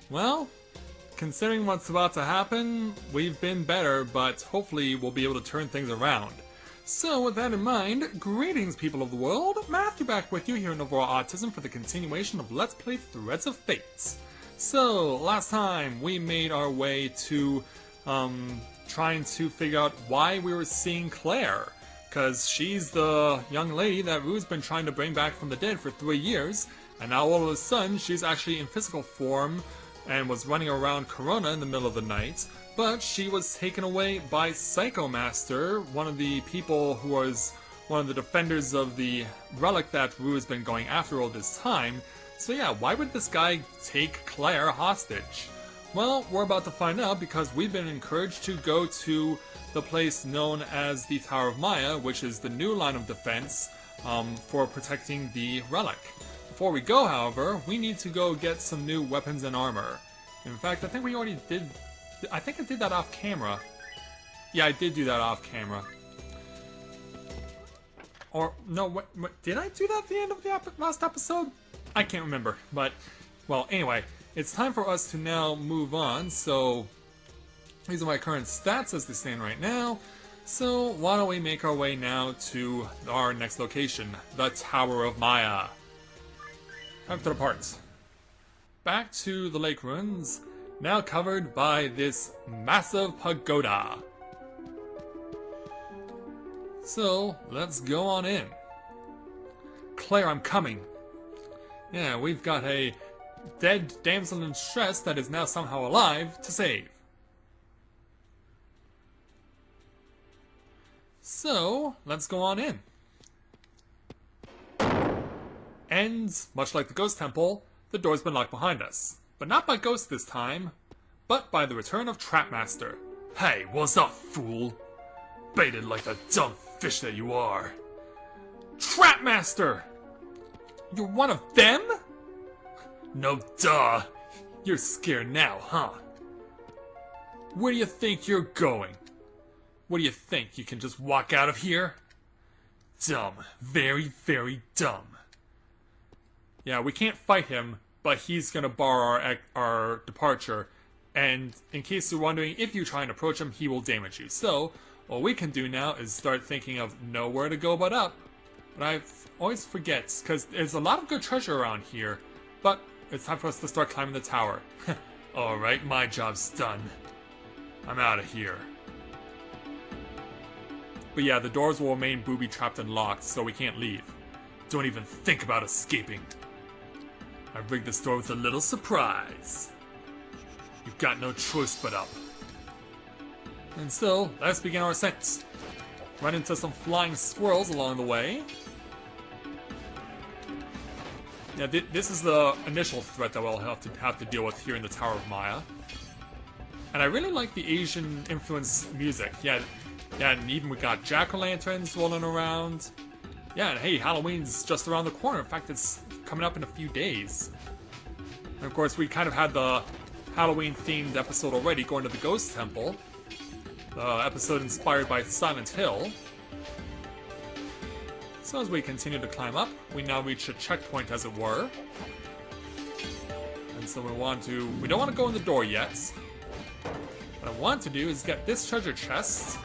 Well, considering what's about to happen, we've been better, but hopefully we'll be able to turn things around. So, with that in mind, greetings, people of the world. Matthew back with you here in Overall Autism for the continuation of Let's Play Threads of Fate. So, last time we made our way to, trying to figure out why we were seeing Claire. Because she's the young lady that Rue's been trying to bring back from the dead for 3 years, and now all of a sudden she's actually in physical form and was running around Corona in the middle of the night, but she was taken away by Psycho Master, one of the people who was one of the defenders of the relic that Rue has been going after all this time. So yeah, why would this guy take Claire hostage? Well, we're about to find out because we've been encouraged to go to the place known as the Tower of Maya, which is the new line of defense for protecting the relic. Before we go, however, we need to go get some new weapons and armor. In fact, I think we already did... I think I did that off camera. Yeah, I did do that off camera. Or, no, what, did I do that at the end of the last episode? I can't remember, but, well, anyway, it's time for us to now move on, so these are my current stats as they stand right now. So, why don't we make our way now to our next location, the Tower of Maya. Time to the parts. Back to the lake ruins, now covered by this massive pagoda. So, let's go on in. Claire, I'm coming. Yeah, we've got a dead damsel in distress that is now somehow alive to save. So, let's go on in. And, much like the Ghost Temple, the door's been locked behind us. But not by ghosts this time, but by the return of Trapmaster. Hey, what's up, fool? Baited like the dumb fish that you are. Trapmaster! You're one of them? No duh. You're scared now, huh? Where do you think you're going? What do you think, you can just walk out of here? Dumb. Very, very dumb. Yeah, we can't fight him, but he's gonna bar our departure. And in case you're wondering, if you try and approach him, he will damage you. So, what we can do now is start thinking of nowhere to go but up. But I always forget, because there's a lot of good treasure around here. But it's time for us to start climbing the tower. Alright, my job's done. I'm out of here. But yeah, the doors will remain booby-trapped and locked, so we can't leave. Don't even think about escaping. I rigged this door with a little surprise. You've got no choice but up. And so, let's begin our ascent. Run into some flying squirrels along the way. Yeah, this is the initial threat that we'll have to deal with here in the Tower of Maya. And I really like the Asian-influenced music. Yeah, and even we got jack-o'-lanterns rolling around. Yeah, and hey, Halloween's just around the corner. In fact, it's coming up in a few days. And of course, we kind of had the Halloween-themed episode already, going to the Ghost Temple. The episode inspired by Silent Hill. So as we continue to climb up, we now reach a checkpoint, as it were. And so we don't want to go in the door yet. What I want to do is get this treasure chest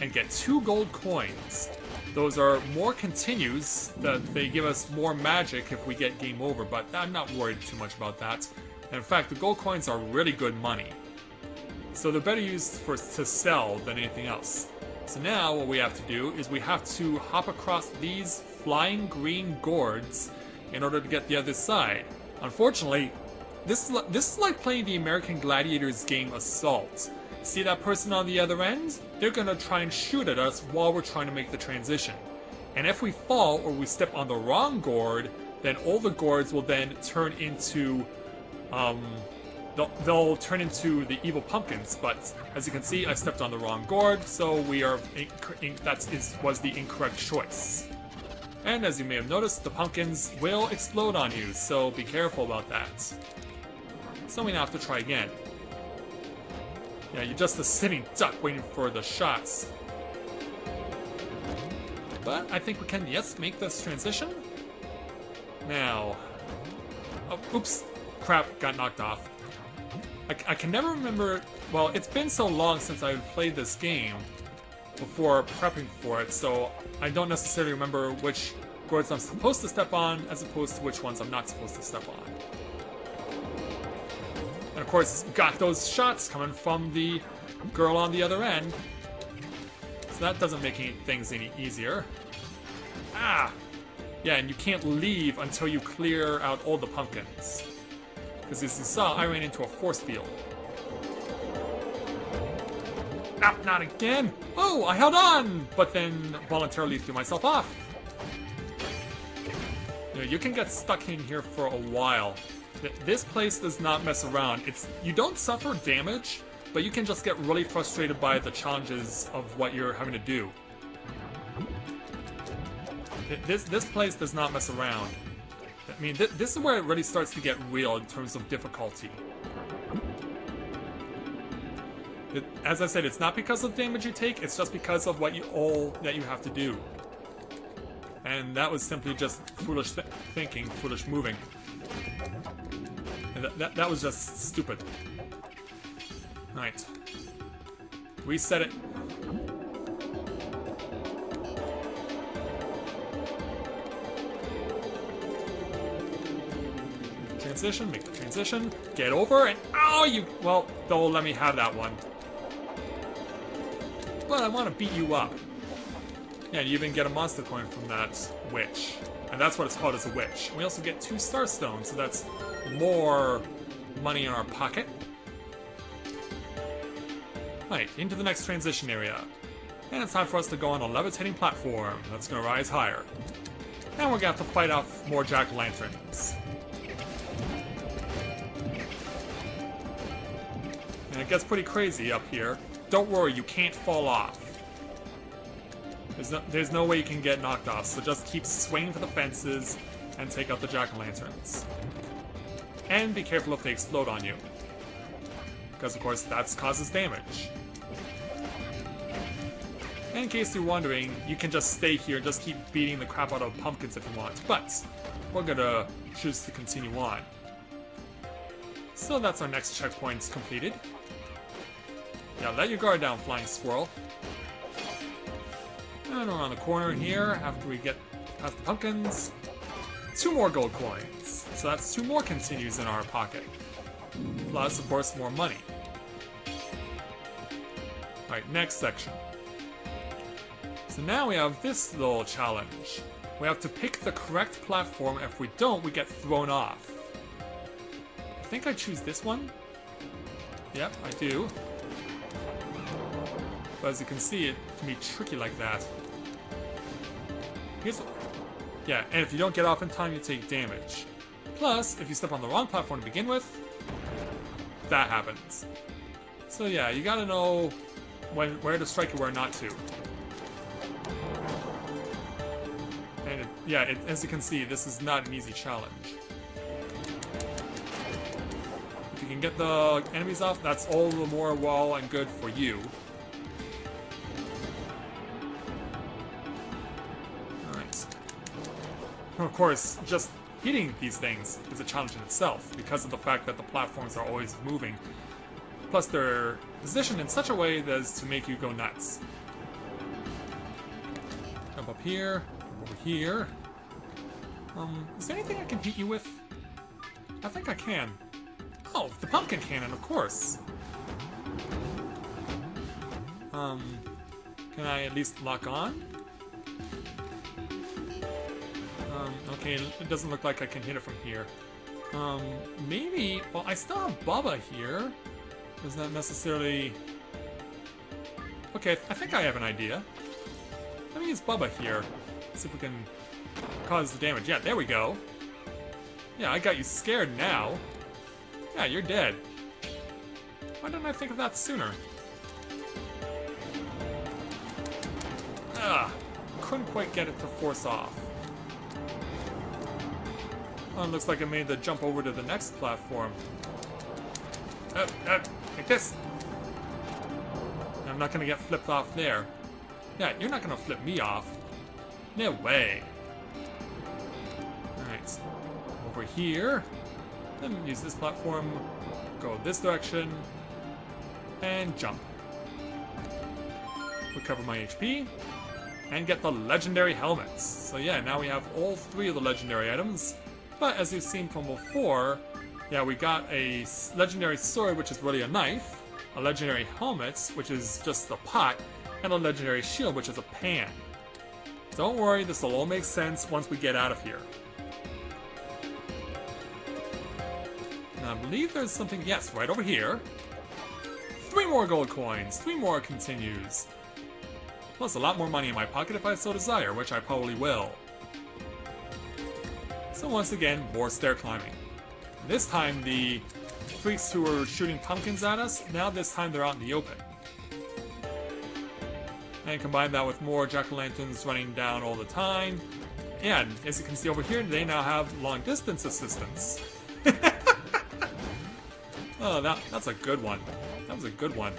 and get 2 gold coins. Those are more continues, that they give us more magic if we get game over, but I'm not worried too much about that. And in fact, the gold coins are really good money. So they're better used to sell than anything else. So now what we have to do is we have to hop across these flying green gourds in order to get the other side. Unfortunately, this is like playing the American Gladiators game Assault. See that person on the other end? They're gonna try and shoot at us while we're trying to make the transition. And if we fall or we step on the wrong gourd, then all the gourds will then turn into, they'll turn into the evil pumpkins. But as you can see, I stepped on the wrong gourd, so we are, was the incorrect choice. And as you may have noticed, the pumpkins will explode on you, so be careful about that. So we now have to try again. Yeah, you're just a sitting duck waiting for the shots. But I think we can, yes, make this transition. Now... Oh, oops. Crap, got knocked off. I can never remember... Well, it's been so long since I've played this game before prepping for it, so I don't necessarily remember which gourds I'm supposed to step on as opposed to which ones I'm not supposed to step on. And of course, got those shots coming from the girl on the other end. So that doesn't make things any easier. Ah! Yeah, and you can't leave until you clear out all the pumpkins. Because as you saw, I ran into a force field. Ah, not again! Oh, I held on! But then voluntarily threw myself off. You know, you can get stuck in here for a while. This place does not mess around. You don't suffer damage, but you can just get really frustrated by the challenges of what you're having to do. This place does not mess around. I mean, this is where it really starts to get real in terms of difficulty. As I said, it's not because of the damage you take, it's just because of what that you have to do. And that was simply just foolish thinking, foolish moving. And that was just stupid. Alright. Reset it. Transition, make the transition, get over, and oh, well, they'll let me have that one. But I want to beat you up. Yeah, and you even get a monster coin from that witch. And that's what it's called, as a witch. We also get 2 star stones, so that's more money in our pocket. Right, into the next transition area. And it's time for us to go on a levitating platform that's gonna rise higher. And we're gonna have to fight off more jack-o'-lanterns. And it gets pretty crazy up here. Don't worry, you can't fall off. There's no way you can get knocked off, so just keep swinging for the fences and take out the jack-o'-lanterns. And be careful if they explode on you. Because of course that causes damage. And in case you're wondering, you can just stay here and just keep beating the crap out of pumpkins if you want. But we're gonna choose to continue on. So that's our next checkpoint completed. Yeah, let your guard down, flying squirrel. And around the corner here, after we get past the pumpkins, 2 more gold coins. So that's 2 more continues in our pocket. Plus, of course, more money. Alright, next section. So now we have this little challenge. We have to pick the correct platform. If we don't, we get thrown off. I think I choose this one. Yep, I do. But as you can see, it can be tricky like that. Yeah, and if you don't get off in time, you take damage. Plus, if you step on the wrong platform to begin with, that happens. So yeah, you gotta know where to strike and where not to. And as you can see, this is not an easy challenge. If you can get the enemies off, that's all the more well and good for you. Of course, just hitting these things is a challenge in itself because of the fact that the platforms are always moving. Plus, they're positioned in such a way as to make you go nuts. Jump up here, over here. Is there anything I can hit you with? I think I can. Oh, the pumpkin cannon, of course. Can I at least lock on? Okay, it doesn't look like I can hit it from here. Maybe... Well, I still have Bubba here. Is that necessarily... Okay, I think I have an idea. Let me use Bubba here. See if we can cause the damage. Yeah, there we go. Yeah, I got you scared now. Yeah, you're dead. Why didn't I think of that sooner? Ah, couldn't quite get it to force off. Oh, it looks like I made the jump over to the next platform. Take this! I'm not gonna get flipped off there. Yeah, you're not gonna flip me off. No way. Alright. Over here. Then use this platform. Go this direction. And jump. Recover my HP. And get the legendary helmets. So yeah, now we have all 3 of the legendary items. But as you've seen from before, yeah, we got a legendary sword, which is really a knife, a legendary helmet, which is just a pot, and a legendary shield, which is a pan. Don't worry, this will all make sense once we get out of here. Now, I believe there's something, yes, right over here. 3 more gold coins, 3 more continues. Plus a lot more money in my pocket if I so desire, which I probably will. So once again, more stair climbing. This time the freaks who were shooting pumpkins at us, now this time they're out in the open. And combine that with more jack-o'-lanterns running down all the time. And as you can see over here, they now have long-distance assistance. Oh, that's a good one. That was a good one.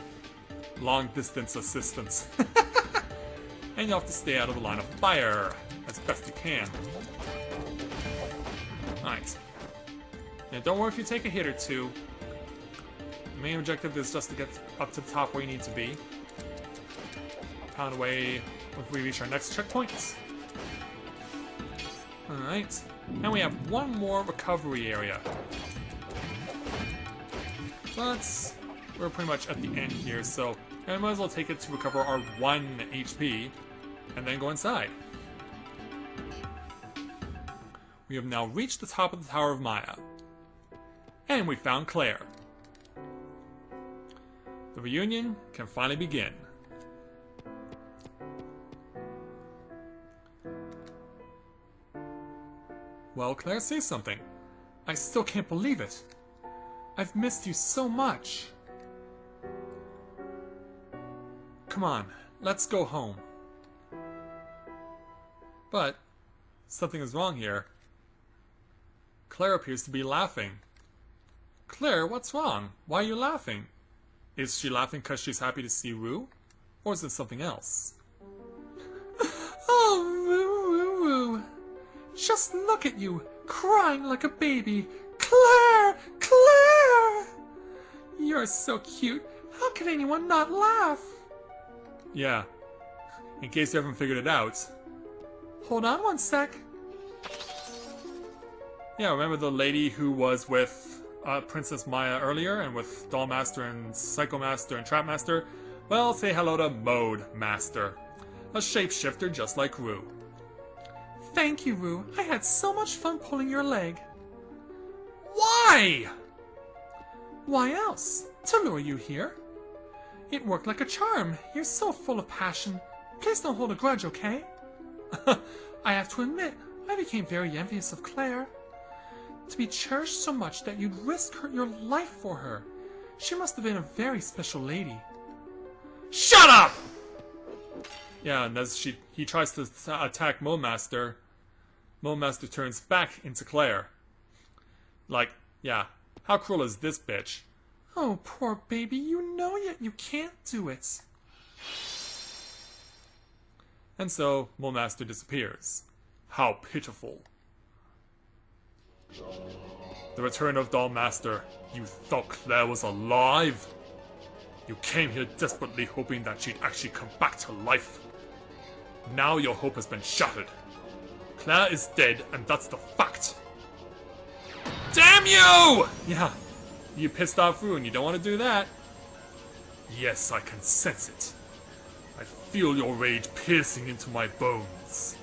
Long-distance assistance. And you have to stay out of the line of fire as best you can. Alright. Now don't worry if you take a hit or two. The main objective is just to get up to the top where you need to be. Pound away if we reach our next checkpoint. Alright. And we have one more recovery area. But we're pretty much at the end here, so I might as well take it to recover our 1 HP and then go inside. We have now reached the top of the Tower of Maya. And we found Claire. The reunion can finally begin. Well, Claire, say something. I still can't believe it. I've missed you so much. Come on, let's go home. But something is wrong here. Claire appears to be laughing. Claire, what's wrong? Why are you laughing? Is she laughing because she's happy to see Rue? Or is it something else? Oh, Rue, Rue, Rue. Just look at you, crying like a baby. Claire! Claire! You're so cute. How can anyone not laugh? Yeah. In case you haven't figured it out. Hold on one sec. Yeah, remember the lady who was with Princess Maya earlier and with Doll Master and Psycho Master and Trap Master? Well, say hello to Mode Master. A shapeshifter just like Rue. Thank you, Rue. I had so much fun pulling your leg. Why? Why else? To lure you here. It worked like a charm. You're so full of passion. Please don't hold a grudge, okay? I have to admit, I became very envious of Claire. To be cherished so much that you'd risk your life for her. She must have been a very special lady. Shut up! Yeah, and as he tries to attack Mo Master turns back into Claire. Like, yeah, how cruel is this bitch? Oh, poor baby, you know yet you can't do it. And so, Mo Master disappears. How pitiful. The return of Doll Master. You thought Claire was alive? You came here desperately hoping that she'd actually come back to life. Now your hope has been shattered. Claire is dead, and that's the fact. Damn you! Yeah, you pissed off Rue and you don't want to do that. Yes, I can sense it. I feel your rage piercing into my bones.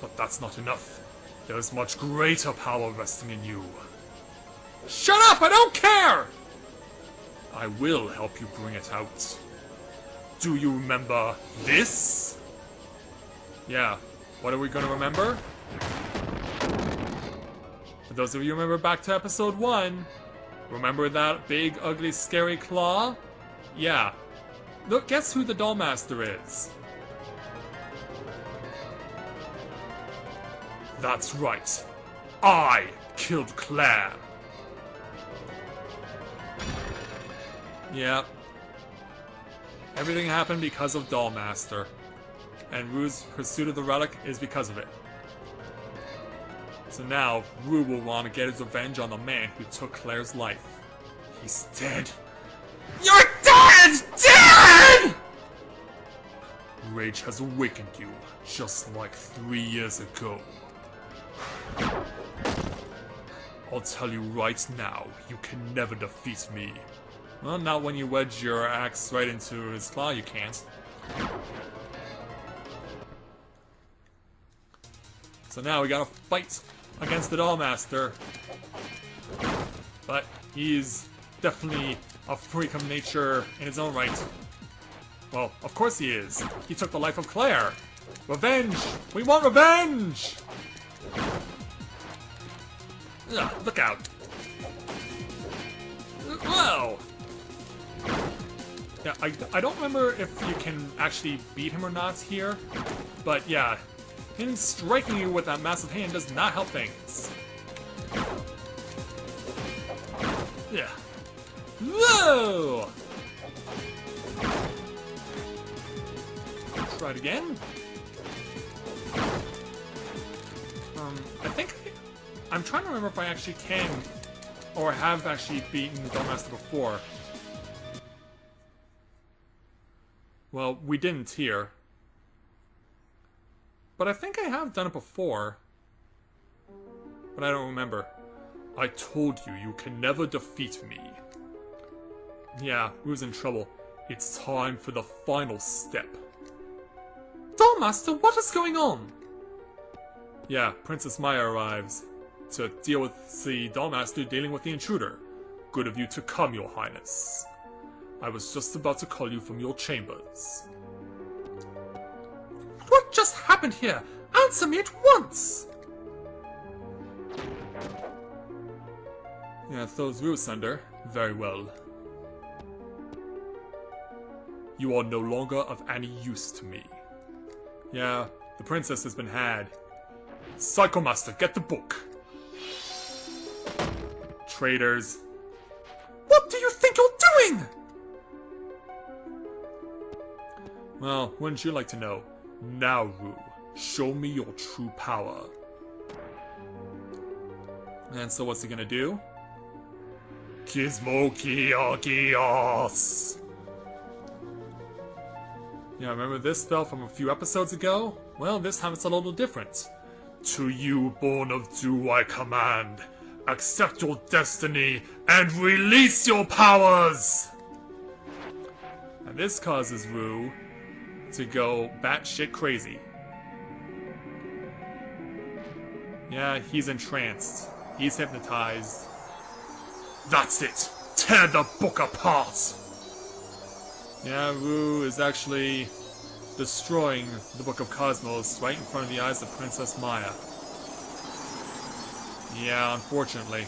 But that's not enough. There is much greater power resting in you. Shut up! I don't care! I will help you bring it out. Do you remember this? Yeah, what are we gonna remember? For those of you who remember back to episode 1, remember that big, ugly, scary claw? Yeah. Look, guess who the Doll Master is? That's right. I killed Claire. Yeah. Everything happened because of Doll Master. And Rue's pursuit of the relic is because of it. So now, Rue will want to get his revenge on the man who took Claire's life. He's dead. You're dead! Dead! Rage has awakened you, just like 3 years ago. I'll tell you right now, you can never defeat me. Well, not when you wedge your axe right into his claw, you can't. So now we gotta fight against the Doll Master. But he's definitely a freak of nature in his own right. Well, of course he is. He took the life of Claire. Revenge! We want revenge! Ugh, look out. Whoa! Yeah, I don't remember if you can actually beat him or not here. But yeah, him striking you with that massive hand does not help things. Yeah. Whoa! Try it again. I think I'm trying to remember if I actually can or have actually beaten the Doll Master before. Well, we didn't here. But I think I have done it before. But I don't remember. I told you, you can never defeat me. Yeah, Rue's in trouble. It's time for the final step. Doll Master, what is going on? Yeah, Princess Maya arrives to deal with the Doll Master dealing with the intruder. Good of you to come, Your Highness. I was just about to call you from your chambers. What just happened here? Answer me at once! Yeah, throws Rue asunder. Very well. You are no longer of any use to me. Yeah, the princess has been had. Psycho Master, get the book. Traitors. What do you think you're doing? Well, wouldn't you like to know? Now, Rue, show me your true power. And so what's he gonna do? Kismokiakios! Yeah, remember this spell from a few episodes ago? Well, this time it's a little different. To you, born of dew, I command. Accept your destiny and release your powers! And this causes Rue to go batshit crazy. Yeah, he's entranced. He's hypnotized. That's it! Tear the book apart! Yeah, Rue is actually destroying the Book of Cosmos right in front of the eyes of Princess Maya. Yeah, unfortunately.